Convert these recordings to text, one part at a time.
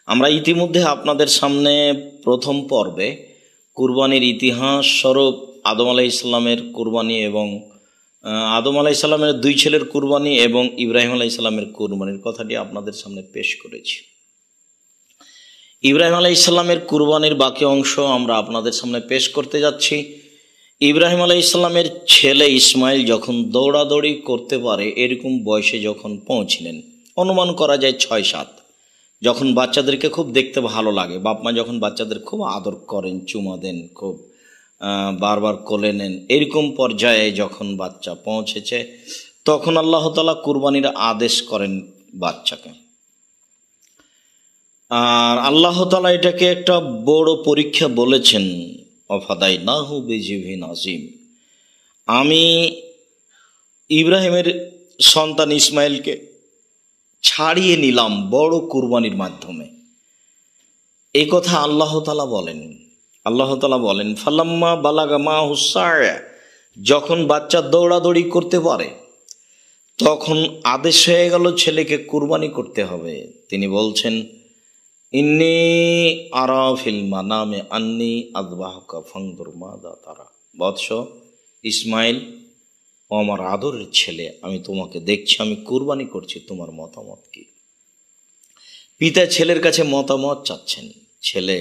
আমরা ইতিমধ্যে আপনাদের সামনে প্রথম পর্বে কুরবানির ইতিহাস স্বরূপ আদম আলাইহিস সালামের কুরবানি এবং আদম আলাইহিস সালামের দুই ছেলের কুরবানি এবং ইব্রাহিম আলাইহিস সালামের কুরবানির কথাটি আপনাদের সামনে পেশ করেছি। ইব্রাহিম আলাইহিস সালামের কুরবানির বাকি অংশ আমরা আপনাদের সামনে পেশ করতে যাচ্ছি। ইব্রাহিম আলাইহিস সালামের ছেলে ইসমাইল যখন দৌড়াদৌড়ি করতে পারে এরকম বয়সে যখন পৌঁছলেন, অনুমান করা যায় 6-7, যখন বাচ্চাদেরকে খুব দেখতে ভালো লাগে, বাপ মা যখন বাচ্চাদের খুব আদর করেন, চুমা দেন, খুব বারবার কোলে নেন, এরকম পর্যায়ে যখন বাচ্চা পৌঁছেছে তখন আল্লাহ তাআলা কুরবানির আদেশ করেন বাচ্চাকে। আর আল্লাহ তাআলা এটাকে একটা বড় পরীক্ষা বলেছেন, অফাদাইনাহু বিজিবহিন আযীম। আমি ইব্রাহিমের সন্তান ইসমাইলকে ছাড়িয়ে নিলাম বড় কুরবানির মাধ্যমে, এই কথা আল্লাহ তাআলা বলেন। আল্লাহ তাআলা বলেন ফালাম্মা বালাগা মাহু সা'য়া, যখন বাচ্চা দৌড়াদৌড়ি করতে পারে তখন আদেশ হয়ে গেল ছেলেকে কুরবানি করতে হবে। তিনি বলছেন ইন্নী আরা ফিল মানামে আন্নী আযবাহুকা ফানজুর মাযা তারা। বৎস ইসমাইল, ও আমার আদরের ছেলে, আমি তোমাকে দেখছি, আমি কুরবানি করছি, তোমার মতামত কি? পিতা ছেলের কাছে মতামত চাচ্ছেন। ছেলে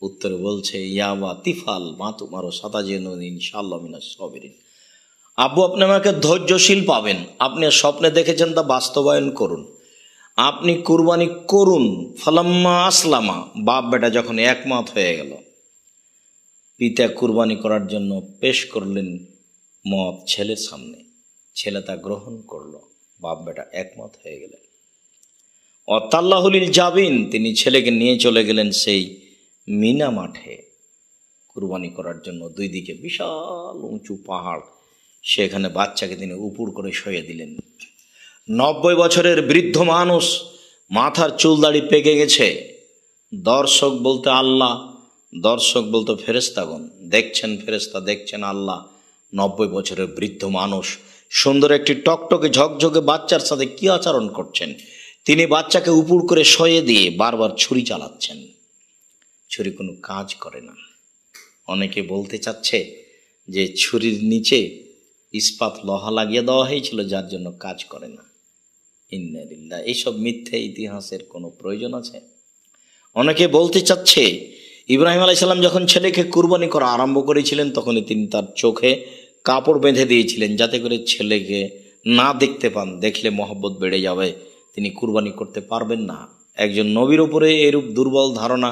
উত্তরে বলছে ইয়াবা তিফাল, মা তোমারও সাতাজেন ইনশাআল্লাহ মিনাস সাবিরিন। আব্বু, আপনি আমাকে ধৈর্যশীল পাবেন, আপনি স্বপ্নে দেখেছেন তা বাস্তবায়ন করুন, আপনি কুরবানি করুন। ফালাম্মা আসলামা, বাপ বেটা যখন একমত হয়ে গেল, পিতা কুরবানি করার জন্য পেশ করলেন মত ছেলের সামনে, ছেলে তা গ্রহণ করলো, বাপ বেটা একমত হয়ে গেলেন। অতাল্লাহুলিল জাবিন, তিনি ছেলেকে নিয়ে চলে গেলেন সেই মিনা মাঠে কুরবানি করার জন্য। দুই দিকে বিশাল উঁচু পাহাড়, সেখানে বাচ্চাকে তিনি উপুড় করে শুইয়ে দিলেন। 90 বছরের বৃদ্ধ মানুষ, মাথার চুল দাড়ি পেকে গেছে। দর্শক বলতে আল্লাহ, দর্শক বলতে ফেরেশতাগণ, দেখছেন ফেরেশতা, দেখছেন আল্লাহ। 90 বছরের বৃদ্ধ মানুষ সুন্দর একটি টকটকে ঝকঝকে বাচ্চার সাথে কি আচরণ করছেন? তিনি বাচ্চাকে উপুড় করে শুইয়ে দিয়ে বারবার ছুরি চালাচ্ছেন। ছুরি কোনো কাজ করে না। অনেকে বলতে চাচ্ছে যে ছুরির নিচে ইস্পাত লোহা লাগিয়ে দেওয়া হয়েছিল, যার জন্য কাজ করে না। ইন্না লিল্লাহ, এইসব মিথ্যে ইতিহাসের কোনো প্রয়োজন আছে? অনেকে বলতে চাচ্ছে ইব্রাহিম আলাইহিস সালাম যখন ছেলেকে কুরবানি করা আরম্ভ করেছিলেন তখনই তিনি তার চোখে কাপড় বেঁধে দিয়েছিলেন, যাতে করে ছেলেকে না দেখতে পান, দেখলে মহব্বত বেড়ে যাবে, তিনি কুরবানি করতে পারবেন না। একজন নবীর উপরে এরূপ দুর্বল ধারণা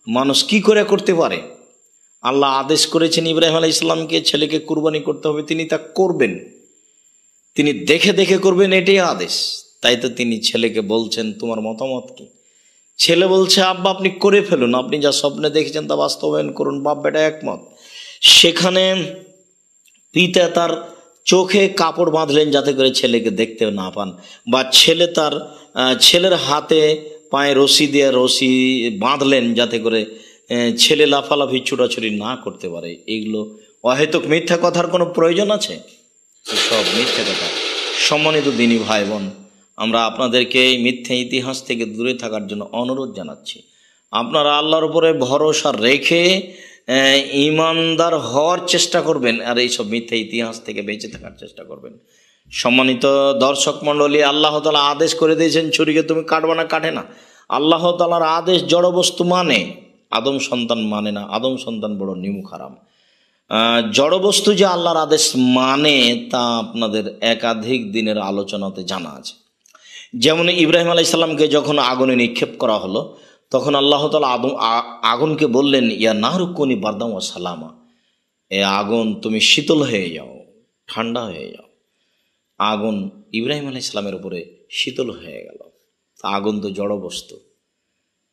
মানুষ কি করে করতে পারে? আল্লাহ আদেশ করেছেন ইব্রাহিম আলাইহিস সালামকে ছেলেকে কুরবানি করতে হবে, তিনি তা করবেন, তিনি দেখে দেখে করবেন, এটাই আদেশ। তাই তো তিনি ছেলেকে বলছেন তোমার মতামত কি? ছেলে বলছে আব্বা আপনি করে ফেলুন, আপনি যা স্বপ্নে দেখেছেন তা বাস্তবায়ন করুন। বাপ বেটা একমত। সেখানে পিতা তার চোখে কাপড় বাঁধলেন যাতে করে ছেলেকে দেখতে না পান, বা ছেলে তার ছেলের হাতে পায়ে রশি দিয়ে রশি বাঁধলেন যাতে করে ছেলে লাফালাফি ছুটাছুটি না করতে পারে। এইগুলো অহেতুক মিথ্যা কথার কোনো প্রয়োজন আছে? সব মিথ্যা কথা। সম্মানিত দিনী ভাই বোন, আমরা আপনাদেরকে এই মিথ্যা ইতিহাস থেকে দূরে থাকার জন্য অনুরোধ জানাচ্ছি। আপনারা আল্লাহর উপরে ভরসা রেখে ঈমানদার হওয়ার চেষ্টা করবেন, আর এইসব মিথ্যা ইতিহাস থেকে বেঁচে থাকার চেষ্টা করবেন। সম্মানিত দর্শক মণ্ডলী, আল্লাহ তাআলা আদেশ করে দিয়েছেন ছুরিকে তুমি কাটবা না, কাটে না। আল্লাহ তাআলার আদেশ জড়বস্তু মানে, আদম সন্তান মানে না। আদম সন্তান বড় নিমুখ হারাম। জড়বস্তু যে আল্লাহর আদেশ মানে তা আপনাদের একাধিক দিনের আলোচনাতে জানা আছে। যেমন ইব্রাহিম আলাইহিস সালামকে যখন আগুনে নিক্ষেপ করা হলো তখন আল্লাহ তাআলা আগুনকে বললেন ইয়া নারু কুনি বারদাম ওয়া সালামা, এ আগুন তুমি শীতল হয়ে যাও, ঠান্ডা হয়ে যাও। আগুন ইব্রাহিম আলাইহিস সালামের উপরে শীতল হয়ে গেল। আগুন তো জড়বস্তু,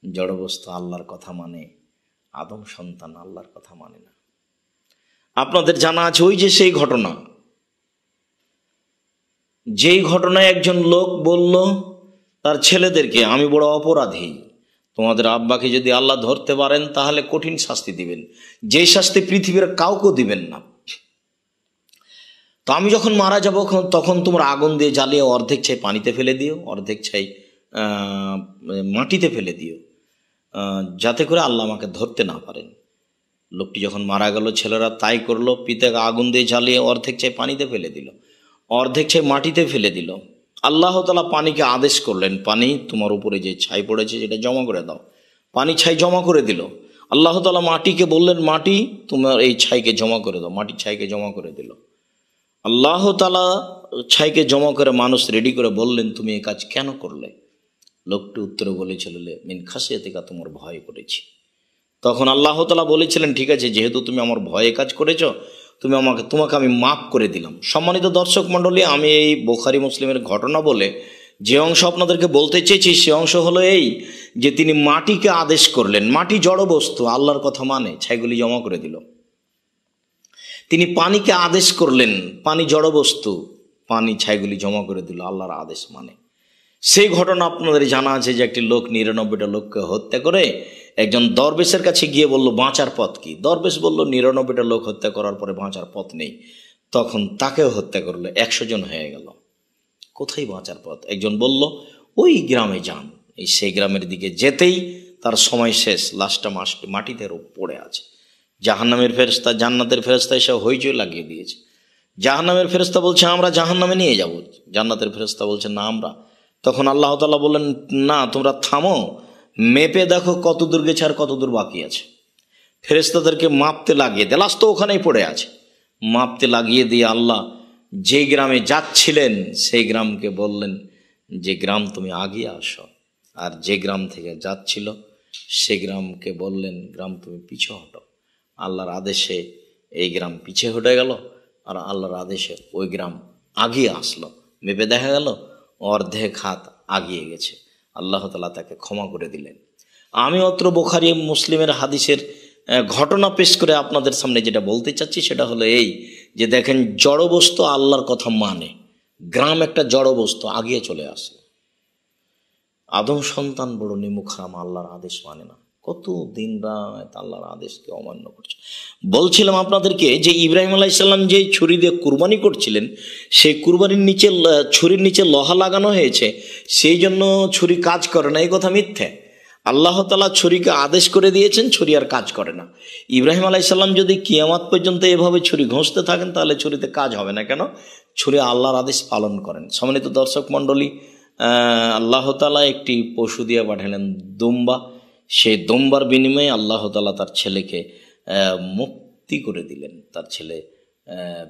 জড়বস্তু আল্লাহর কথা মানে, আদম সন্তান আল্লাহর কথা মানে না। আপনাদের জানা আছে ওই যে সেই ঘটনা, যেই ঘটনায় একজন লোক বলল তার ছেলেদেরকে আমি বড় অপরাধী, তোমাদের আব্বাকে যদি আল্লাহ ধরতে পারেন তাহলে কঠিন শাস্তি দিবেন, যেই শাস্তি পৃথিবীর কাউকে দিবেন না। তো আমি যখন মারা যাব তখন তোমরা আগুন দিয়ে জ্বালিয়ে অর্ধেক ছাই পানিতে ফেলে দিও, অর্ধেক ছাই মাটিতে ফেলে দিও। যাতে করে আল্লাহ আমাকে ধরতে না পারেন। লোকটি যখন মারা গেল, ছেলেরা তাই করলো, পিতাকে আগুন দিয়ে জ্বালিয়ে অর্ধেক চাই পানিতে ফেলে দিল, অর্ধেক চাই মাটিতে ফেলে দিল। আল্লাহ তাআলা পানিকে আদেশ করলেন, পানি তোমার উপরে যে ছাই পড়েছে সেটা জমা করে দাও। পানি ছাই জমা করে দিল। আল্লাহ তাআলা মাটিকে বললেন, মাটি তোমার এই ছাইকে জমা করে দাও। মাটি ছাইকে জমা করে দিল। আল্লাহ তাআলা ছাইকে জমা করে মানুষ রেডি করে বললেন, তুমি এই কাজ কেন করলে? লোকটি উত্তরে বলেছিল, মিন খাসিয়াতিকা, তোমার ভয় করেছি। তখন আল্লাহ তাআলা বলেছিলেন, ঠিক আছে, যেহেতু তুমি আমার ভয়ে কাজ করেছ, তোমাকে আমি মাফ করে দিলাম। সম্মানিত দর্শক মণ্ডলী, আমি এই বুখারী মুসলিমের ঘটনা বলে যে অংশ আপনাদেরকে বলতে চেয়েছি সে অংশ হলো এই, যে তিনি মাটিকে আদেশ করলেন। মাটি জড় বস্তু, আল্লাহর কথা মানে, ছাইগুলি জমা করে দিল। তিনি পানিকে আদেশ করলেন, পানি জড় বস্তু, পানি ছাইগুলি জমা করে দিল, আল্লাহর আদেশ মানে। সেই ঘটনা আপনাদের জানা আছে যে একটি লোক ৯৯টা লোককে হত্যা করে একজন দরবেশের কাছে গিয়ে বলল, বাঁচার পথ কি? দরবেশ বলল, ৯৯টা লোক হত্যা করার পরে বাঁচার পথ নেই। তখন তাকেও হত্যা করলো, ১০০ জন হয়ে গেল। কোথায় বাঁচার পথ? একজন বলল, ওই গ্রামে যান। সেই গ্রামের দিকে যেতেই তার সময় শেষ, লাশটা মাটিতে পড়ে আছে। জাহান্নামের ফেরেশতা, জান্নাতের ফেরেশতা এসে হইচই লাগিয়ে দিয়েছে। জাহান্নামের ফেরেশতা বলছে, আমরা জাহান্নামে নিয়ে যাব। জান্নাতের ফেরেশতা বলছে, না আমরা। তখন আল্লাহ তাআলা বললেন, না, তোমরা থামো, মেপে দেখো কত দূর গেছে আর কত দূর বাকি আছে। ফেরেশতাদেরকে মাপতে লাগিয়ে দিয়ে, লাশ তো ওখানেই পড়ে আছে, মাপতে লাগিয়ে দিয়ে আল্লাহ যে গ্রামে যাচ্ছিলেন সেই গ্রামকে বললেন যে গ্রাম তুমি আগিয়ে আসো, আর যে গ্রাম থেকে যাচ্ছিল সে গ্রামকে বললেন গ্রাম তুমি পিছু হটো। আল্লাহর আদেশে এই গ্রাম পিছে হটে গেল, আর আল্লাহর আদেশে ওই গ্রাম আগিয়ে আসলো। মেপে দেখা গেল অর্ধেক হাত আগিয়ে গেছে। আল্লাহ তাআলা তাকে ক্ষমা করে দিলেন। আমি অত্র বুখারী মুসলিমের হাদিসের ঘটনা পেশ করে আপনাদের সামনে যেটা বলতে চাচ্ছি সেটা হলো এই, যে দেখেন, জড়বস্তু আল্লাহর কথা মানে। গ্রাম একটা জড়বস্তু, আগিয়ে চলে আসে। আদম সন্তান বড় নিমুখারাম, আল্লাহর আদেশ মানে না, কত দিন রাত আল্লাহর আদেশকে অমান্য করছে। বলছিলাম আপনাদেরকে যে ইব্রাহিম আলাইহিস সালাম যে ছুরি দিয়ে কুরবানি করছিলেন, সেই কুরবানির নিচে, ছুরির নিচে লোহা লাগানো হয়েছে, সেই জন্য ছুরি কাজ করে না, এই কথা মিথ্যে। আল্লাহ তাআলা ছুরিকে আদেশ করে দিয়েছেন, ছুরি আর কাজ করে না। ইব্রাহিম আলাইহিস সালাম যদি কিয়ামত পর্যন্ত এভাবে ছুরি ঘষতে থাকেন তাহলে ছুরিতে কাজ হবে না। কেন? ছুরি আল্লাহর আদেশ পালন করেন। সম্মানিত দর্শক মণ্ডলী, আল্লাহ তাআলা একটি পশু দিয়ে পাঠালেন, দুম্বা। সেই দুম্বার বিনিময়ে আল্লাহ তাআলা তার ছেলেকে মুক্তি করে দিলেন, তার ছেলে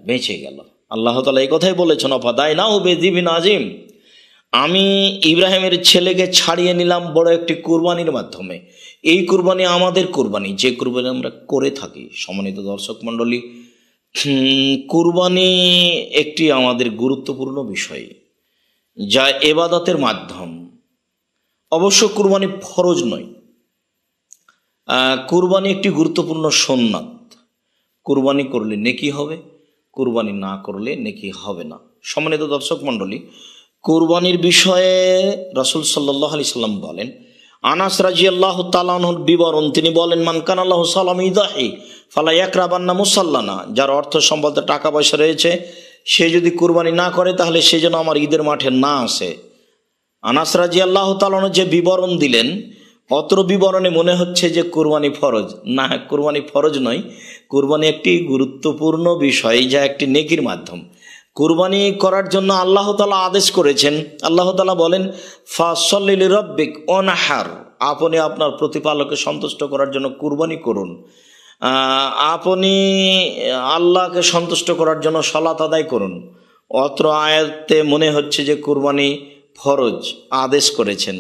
বেঁচে গেল। আল্লাহ তাআলা এই কথাই বলেছেন, অফাদাইনাহু বিযিবিন আযীম, আমি ইব্রাহিমের ছেলেকে ছাড়িয়ে নিলাম বড় একটি কুরবানির মাধ্যমে। এই কুরবানি আমাদের কুরবানি, যে কুরবানি আমরা করে থাকি। সম্মানিত দর্শক মণ্ডলী, কুরবানি একটি আমাদের গুরুত্বপূর্ণ বিষয়, যা ইবাদতের মাধ্যম। অবশ্য কুরবানি ফরজ নয়, কুরবানি একটি গুরুত্বপূর্ণ সুন্নাত। কুরবানি করলে নেকি হবে, কুরবানি না করলে নেকি হবে না। সম্মানিত দর্শক মণ্ডলী, কুরবানির বিষয়ে রাসূল সাল্লাল্লাহু আলাইহি সাল্লাম বলেন, আনাস রাদিয়াল্লাহু তাআলা আনহুর বিবরণ, তিনি বলেন, মান কানা লাহু সালাম ইদাহি ফালা ইয়াকরাবান্না মুসাল্লানা, যার অর্থ সম্পদে টাকা পয়সা রয়েছে, সে যদি কুরবানি না করে তাহলে সে যেন আমার ঈদের মাঠে না আসে। আনাস রাদিয়াল্লাহু তাআলা আনহু যে বিবরণ দিলেন, অত্র বিবরণে মনে হচ্ছে যে কুরবানি ফরজ। না, কুরবানি ফরজ নয়, কুরবানি একটি গুরুত্বপূর্ণ বিষয়, যা একটি নেকির মাধ্যম। কুরবানি করার জন্য আল্লাহ তাআলা আদেশ করেছেন। আল্লাহ তাআলা বলেন, ফাসল্লি লিরাব্বিক ওয়ানহার, আপনি আপনার প্রতিপালককে সন্তুষ্ট করার জন্য কুরবানি করুন। আপনি আল্লাহকে সন্তুষ্ট করার জন্য সালাত আদায় করুন। অত্র আয়াতে মনে হচ্ছে যে কুরবানি ফরজ আদেশ করেছেন।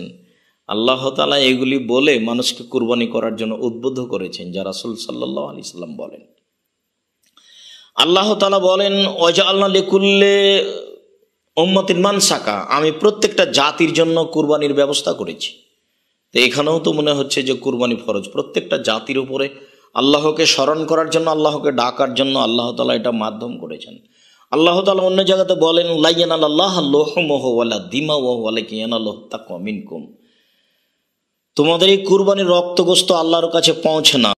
আল্লাহ তাআলা এগুলি বলে মানুষকে কুরবানি করার জন্য উদ্বুদ্ধ করেছেন, যা রাসূল সাল্লাল্লাহু আলাইহি সাল্লাম বলেন। আল্লাহ তাআলা বলেন, ওয়াজআলনা লিকুল্লি উম্মাতিন মানসাকা, আমি প্রত্যেকটা জাতির জন্য কুরবানির ব্যবস্থা করেছি। তো এখানেও তো মনে হচ্ছে যে কুরবানি ফরজ। প্রত্যেকটা জাতির উপরে আল্লাহকে স্মরণ করার জন্য, আল্লাহকে ডাকার জন্য আল্লাহ তাআলা এটা মাধ্যম করেছেন। আল্লাহ তাআলা অন্য জায়গাতে বলেন, লা ইয়ানালাল্লাহু লুহুমুহু ওয়ালা দিমাউহু ওয়ালাকিন ইয়ানালুহু তাকওয়া মিনকুম, তোমাদের এই কুরবানির রক্তগোস্ত আল্লাহর কাছে পৌঁছে না,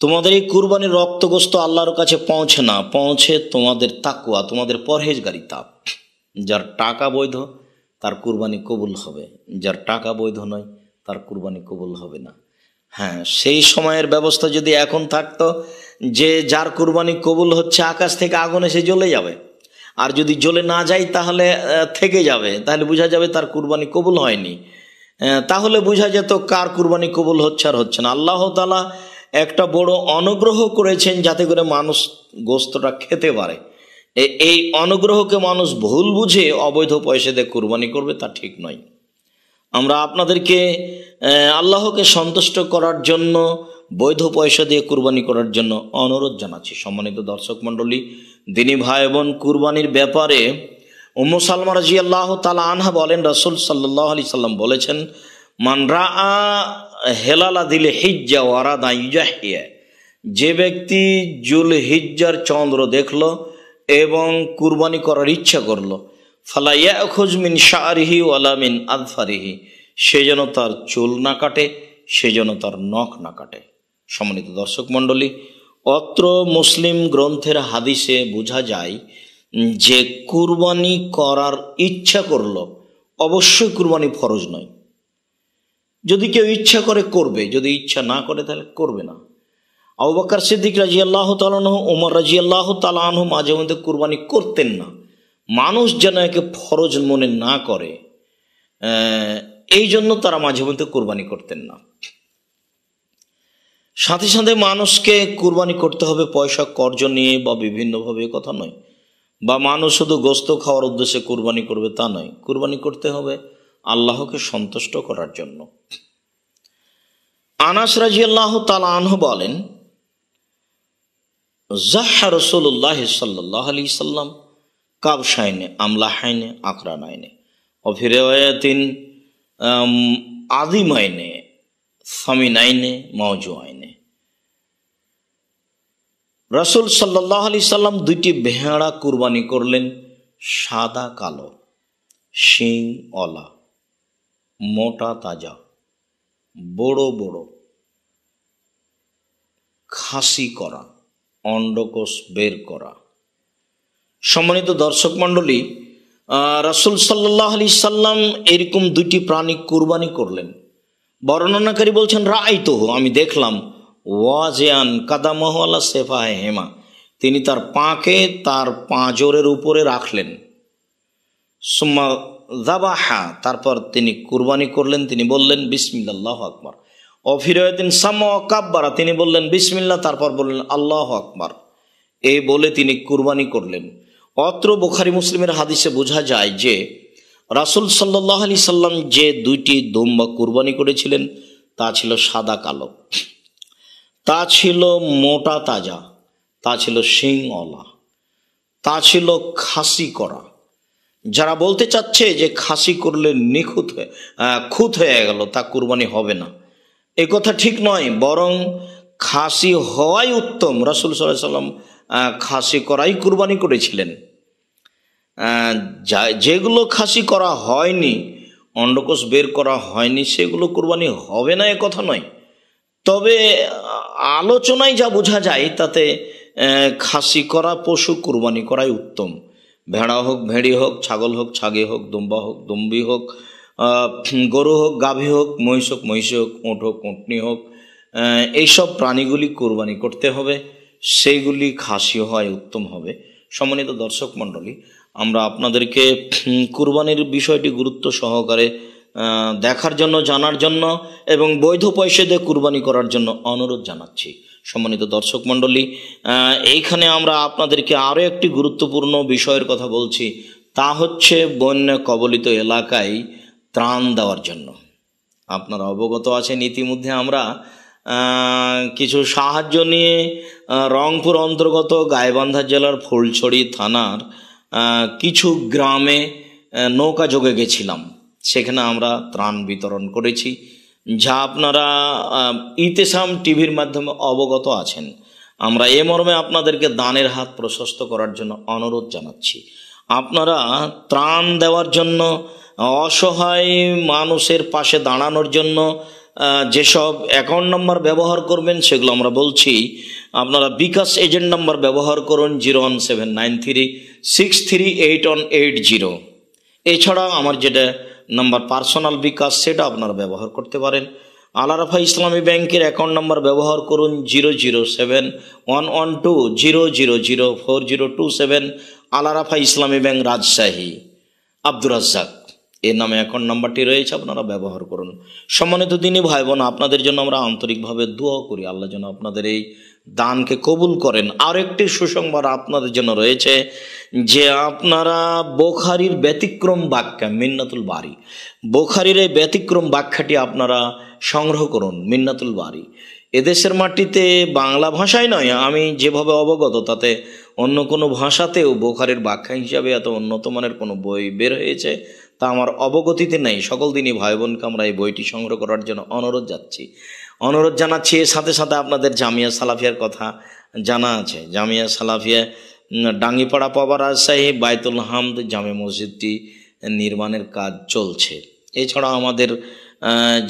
তোমাদের এই কুরবানির রক্তগোস্ত আল্লাহর কাছে পৌঁছে না, পৌঁছে তোমাদের তাকওয়া, তোমাদের পরহেজগারিতা। যার টাকা বৈধ তার কুরবানি কবুল হবে, যার টাকা বৈধ নয় তার কুরবানি কবুল হবে না। হ্যাঁ, সেই সময়ের ব্যবস্থা যদি এখন থাকতো যে যার কুরবানি কবুল হচ্ছে আকাশ থেকে আগুন এসে জ্বলে যাবে, আর যদি জ্বলে না যায় তাহলে থেকে যাবে, তাহলে বোঝা যাবে তার কুরবানি কবুল হয়নি। তাহলে বোঝা যেত কার কুরবানি কবুল হচ্ছে আর হচ্ছে না। আল্লাহ তাআলা একটা বড় অনুগ্রহ করেছেন যাতে করে মানুষ গোস্তটা খেতে পারে। এই অনুগ্রহকে মানুষ ভুল বুঝে অবৈধ পয়সা দিয়ে কুরবানি করবে, তা ঠিক নয়। আমরা আপনাদেরকে আল্লাহকে সন্তুষ্ট করার জন্য বৈধ পয়সা দিয়ে কুরবানি করার জন্য অনুরোধ জানাচ্ছি। সম্মানিত দর্শক মণ্ডলী, দিনী ভাই বোন, কুরবানির ব্যাপারে উম্মু সালমা রাদিয়াল্লাহু তাআলা আনহা বলেন, রাসূল সাল্লাল্লাহু আলাইহি সাল্লাম বলেছেন, মান রাআ হেলালা দিল হিজ্জা ওয়ারাদা ইউজাহিয়া, যে ব্যক্তি জুল হিজ্জার চন্দ্র দেখলো এবং কুরবানি করার ইচ্ছা করলো, ফালা ইয়াখুজ মিন শারিহি ওয়ালা মিন আযফারিহি, সে যেন তার চুল না কাটে, সে যেন তার নখ না কাটে। সম্মানিত দর্শক মণ্ডলী, অত্র মুসলিম গ্রন্থের হাদিসে বোঝা যায় যে কুরবানি করার ইচ্ছা করলো, অবশ্যই কুরবানি ফরজ নয়। যদি কেউ ইচ্ছা করে করবে, যদি ইচ্ছা না করে তাহলে করবে না। আবু বকর সিদ্দিক রাদিয়াল্লাহু তাআলা আনহু, ওমর রাদিয়াল্লাহু তাআলা আনহু মাঝে মধ্যে কুরবানি করতেন না, মানুষ যেন একে ফরজ মনে না করে, এই জন্য তারা মাঝে মধ্যে কুরবানি করতেন না। সাথে সাথে মানুষকে কুরবানি করতে হবে পয়সা কর্জ নিয়ে বা বিভিন্নভাবে, কথা নয়, বা মানুষ শুধু গোস্ত খাওয়ার উদ্দেশ্যে কুরবানি করবে তা নয়। কুরবানি করতে হবে আল্লাহকে সন্তুষ্ট করার জন্য। আনাস রাদিয়াল্লাহু তাআলা আনহু বলেন, যাহা রাসূলুল্লাহ সাল্লাল্লাহু আলাইহি সাল্লাম কাবশাইনে আমলাহাইনে আকরানাইনে ওয়া ফি রিওয়ায়াতিন আযীমাইনে সামিনাইনে মাওজুআইনে। রাসূল সাল্লাল্লাহু আলাইহি সাল্লাম দুইটি ভেড়া কুরবানি করলেন, সাদা কালো, শিং ওয়ালা, মোটা তাজা, বড় বড়, খাসি করা, অন্ডকোষ বের করা। সম্মানিত দর্শক মণ্ডলী, রাসূল সাল্লাল্লাহু আলাইহি সাল্লাম এরকম দুইটি প্রাণী কুরবানি করলেন। বর্ণনাকারী বলছেন, রাআইতুহু, আমি দেখলাম, ওয়াজিয়ান কাদামাহু আলা সিফাহিমা, তিনি তার পাকে তার পাঁজরের উপরে রাখলেন। সুম্মা যাবাহা, তারপর তিনি কুরবানি করলেন, তিনি বললেন বিসমিল্লাহ, আল্লাহু আকবার। অফিরায়াতিন সামা কাব্বারা, তিনি বললেন বিসমিল্লাহ, তারপর বললেন আল্লাহু আকবার। এই বলে তিনি কুরবানি করলেন। অত্র বুখারী মুসলিমের হাদিসে বোঝা যায় যে রাসূল সাল্লাল্লাহু আলাইহি সাল্লাম যে দুইটি দুম্বা কুরবানি করেছিলেন তা ছিল সাদা কালো, তা ছিল মোটা তাজা, তা ছিল শিংওয়ালা, তা ছিল খাসি করা। যারা বলতে চাচ্ছে যে খাসি করলে খুঁত হয়ে গেল, তা কুরবানি হবে না, এ কথা ঠিক নয়, বরং খাসি হওয়াই উত্তম। রাসূল সাল্লাল্লাহু আলাইহি সাল্লাম খাসি করাই কুরবানি করেছিলেন। যেগুলো খাসি করা হয়নি, অন্ডকোষ বের করা হয়নি, সেগুলো কুরবানি হবে না, এ কথা নয়। তবে আলোচনায় যা বোঝা যায় তাতে খাসি করা পশু কুরবানি করাই উত্তম। ভেড়া হোক ভেড়ি হোক, ছাগল হোক ছাগি হোক, দুম্বা হোক দুম্বি হোক, গরু হোক গাভী হোক, মহিষ হোক মহিষী হোক, উট হোক উটনি হোক, এইসব প্রাণীগুলি কুরবানি করতে হবে, সেইগুলি খাসি হয় উত্তম হবে। সম্মানিত দর্শক মণ্ডলী, আমরা আপনাদেরকে কুরবানির বিষয়টি গুরুত্ব সহকারে দেখার জন্য, জানার জন্য এবং বৈধ পয়সা দিয়ে কুরবানি করার জন্য অনুরোধ জানাচ্ছি। সম্মানিত দর্শক মণ্ডলী, এইখানে আমরা আপনাদেরকে আরও একটি গুরুত্বপূর্ণ বিষয়ের কথা বলছি, তা হচ্ছে বন্যা কবলিত এলাকায় ত্রাণ দেওয়ার জন্য। আপনারা অবগত আছেন, ইতিমধ্যে আমরা কিছু সাহায্য নিয়ে রংপুর অন্তর্গত গাইবান্ধা জেলার ফুলছড়ি থানার কিছু গ্রামে নৌকা যোগে গেছিলাম। সেখানে আমরা ত্রাণ বিতরণ করেছি, যা আপনারা ইতেসাম টিভির মাধ্যমে অবগত আছেন। আমরা এ মর্মে আপনাদেরকে দানের হাত প্রশস্ত করার জন্য অনুরোধ জানাচ্ছি। আপনারা ত্রাণ দেওয়ার জন্য, অসহায় মানুষের পাশে দাঁড়ানোর জন্য যেসব অ্যাকাউন্ট নাম্বার ব্যবহার করবেন সেগুলো আমরা বলছি। আপনারা বিকাশ এজেন্ট নাম্বার ব্যবহার করুন 01793638180। এছাড়া আমার যেটা নাম্বার পার্সোনাল বিকাশ, সেটা আপনারা ব্যবহার করতে পারেন। আল আরাফা ইসলামী ব্যাংকের অ্যাকাউন্ট নাম্বার ব্যবহার করুন 0071120004027। আল আরাফা ইসলামী ব্যাংক, রাজশাহী, আব্দুর রাজ্জাক এর নামে অ্যাকাউন্ট নাম্বারটি রয়েছে, আপনারা ব্যবহার করুন। সম্মানিত দিনী ভাই বোন, আপনাদের জন্য আমরা আন্তরিকভাবে দোয়া করি, আল্লাহ যেন আপনাদের এই দানকে কবুল করেন। আরেকটি সুসংবাদ আপনাদের জন্য রয়েছে যে আপনারা বুখারীর ব্যতিক্রম বাক্য মিন্নাতুল বারী, বুখারীর এই ব্যতিক্রম বাক্যটি আপনারা সংগ্রহ করুন। মিন্নাতুল বারী এদেশের মাটিতে বাংলা ভাষায় নয়, আমি যেভাবে অবগত তাতে অন্য কোনো ভাষাতেও বুখারীর ব্যাখ্যা হিসাবে এত উন্নত মানের কোনো বই বের হয়েছে তা আমার অবগতিতে নেই। সকল দিনই ভাই বোনকে আমরা এই বইটি সংগ্রহ করার জন্য অনুরোধ জানাচ্ছি। এর সাথে সাথে আপনাদের জামিয়া সালাফিয়ার কথা জানা আছে। জামিয়া সালাফিয়া ডাঙ্গিপাড়া পাবা, রাজশাহী, বাইতুল হামদ জামে মসজিদটি নির্মাণের কাজ চলছে। এছাড়া আমাদের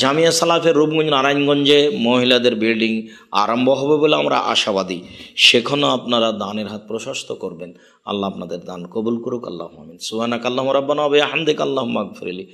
জামিয়া সালাফের রূপগঞ্জ নারায়ণগঞ্জে মহিলাদের বিল্ডিং আরম্ভ হবে বলে আমরা আশাবাদী। সেখানেও আপনারা দানের হাত প্রশস্ত করবেন। আল্লাহ আপনাদের দান কবুল করুক। আল্লাহুম্মা আমিন। সুবহানাকা আল্লাহুম্মা রাব্বানা ওয়া বিহামদিকা আল্লাহুম্মা আগফিরলি।